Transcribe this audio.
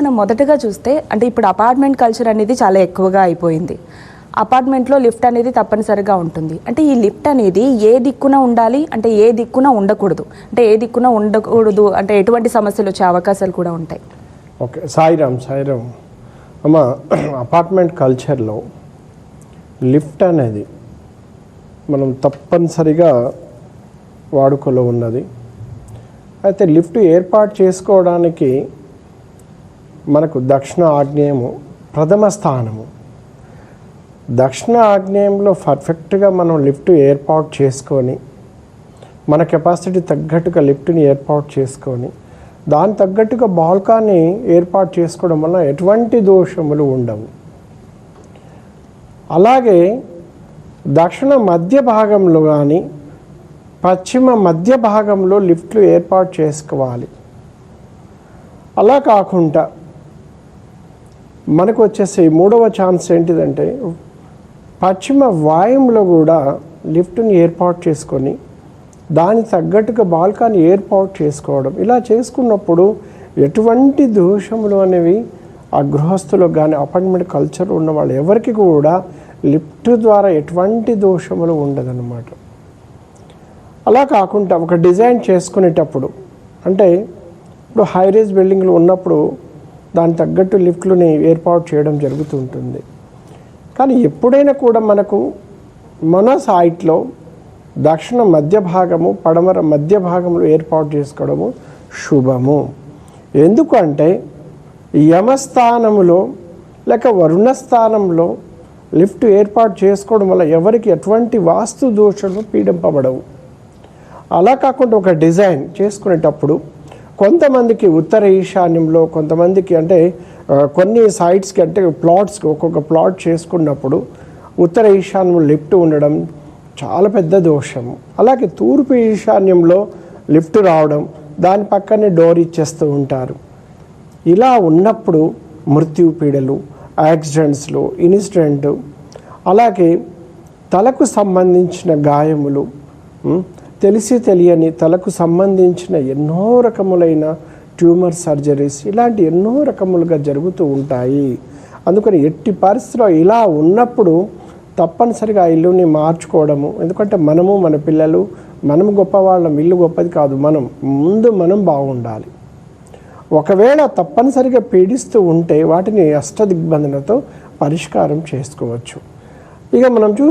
మనం మొదటగా చూస్తే అంటే ఇప్పుడు అపార్ట్మెంట్ కల్చర్ అనేది చాలా ఎక్కువగా అయిపోయింది. అపార్ట్మెంట్లో లిఫ్ట్ అనేది తప్పనిసరిగా ఉంటుంది. అంటే ఈ లిఫ్ట్ అనేది ఏ దిక్కున ఉండాలి, అంటే ఏ దిక్కున ఉండకూడదు, అంటే ఏ దిక్కున ఉండకూడదు అంటే ఎటువంటి సమస్యలు వచ్చే అవకాశాలు కూడా ఉంటాయి? ఓకే, సాయిరామ్ అమ్మ, అపార్ట్మెంట్ కల్చర్లో లిఫ్ట్ అనేది మనం తప్పనిసరిగా వాడుకలో ఉన్నది. అయితే లిఫ్ట్ ఏర్పాటు చేసుకోవడానికి మనకు దక్షిణ ఆగ్నేయము ప్రథమ స్థానము. దక్షిణ ఆగ్నేయంలో పర్ఫెక్ట్గా మనం లిఫ్ట్ ఏర్పాటు చేసుకొని, మన కెపాసిటీ తగ్గట్టుగా లిఫ్ట్ని ఏర్పాటు చేసుకొని, దాని తగ్గట్టుగా బాల్కానీ ఏర్పాటు చేసుకోవడం వల్ల ఎటువంటి దోషములు ఉండవు. అలాగే దక్షిణ మధ్య భాగంలో కానీ పశ్చిమ మధ్య భాగంలో లిఫ్ట్లు ఏర్పాటు చేసుకోవాలి. అలా కాకుండా మనకు వచ్చేసి మూడవ ఛాన్స్ ఏంటిదంటే పశ్చిమ వాయుంలో కూడా లిఫ్ట్ని ఏర్పాటు చేసుకొని దానికి తగ్గట్టుగా బాల్కానీ ఏర్పాటు చేసుకోవడం. ఇలా చేసుకున్నప్పుడు ఎటువంటి దోషములు అనేవి ఆ గృహస్థులకు కానీ అపార్ట్మెంట్ కల్చర్ ఉన్న వాళ్ళు ఎవరికి కూడా లిఫ్ట్ ద్వారా ఎటువంటి దోషములు ఉండదన్నమాట. అలా కాకుండా ఒక డిజైన్ చేసుకునేటప్పుడు, అంటే ఇప్పుడు హైరేజ్ బిల్డింగ్లు ఉన్నప్పుడు దాని తగ్గట్టు లిఫ్ట్లని ఏర్పాటు చేయడం జరుగుతుంటుంది. కానీ ఎప్పుడైనా కూడా మనకు మన సైట్లో దక్షిణ మధ్య భాగము పడమర మధ్య భాగంలో ఏర్పాటు చేసుకోవడము శుభము. ఎందుకంటే యమస్థానములో లేక వరుణస్థానంలో లిఫ్ట్ ఏర్పాటు చేసుకోవడం వల్ల ఎవరికి ఎటువంటి వాస్తు దోషాలు పీడింపబడవు. అలా కాకుండా ఒక డిజైన్ చేసుకునేటప్పుడు కొంతమందికి ఉత్తర ఈశాన్యంలో, కొంతమందికి అంటే కొన్ని సైట్స్కి అంటే ప్లాట్స్కి ఒక్కొక్క ప్లాట్ చేసుకున్నప్పుడు ఉత్తర ఈశాన్యంలో లిఫ్ట్ ఉండడం చాలా పెద్ద దోషము. అలాగే తూర్పు ఈశాన్యంలో లిఫ్ట్ రావడం, దాని పక్కనే డోర్ ఇచ్చేస్తూ ఉంటారు. ఇలా ఉన్నప్పుడు మృత్యు పీడలు, యాక్సిడెంట్స్లు, ఇన్సిడెంట్, అలాగే తలకు సంబంధించిన గాయములు, తెలిసి తెలియని తలకు సంబంధించిన ఎన్నో రకములైన ట్యూమర్ సర్జరీస్, ఇలాంటి ఎన్నో రకములుగా జరుగుతూ ఉంటాయి. అందుకని ఎట్టి పరిస్థితిలో ఇలా ఉన్నప్పుడు తప్పనిసరిగా ఆ ఇల్లుని మార్చుకోవడము. ఎందుకంటే మనము మన పిల్లలు మనం గొప్పవాళ్ళం, ఇల్లు గొప్పది కాదు, మనం బాగుండాలి. ఒకవేళ తప్పనిసరిగా పీడిస్తూ ఉంటే వాటిని అష్టదిగ్బంధనతో పరిష్కారం చేసుకోవచ్చు. ఇక మనం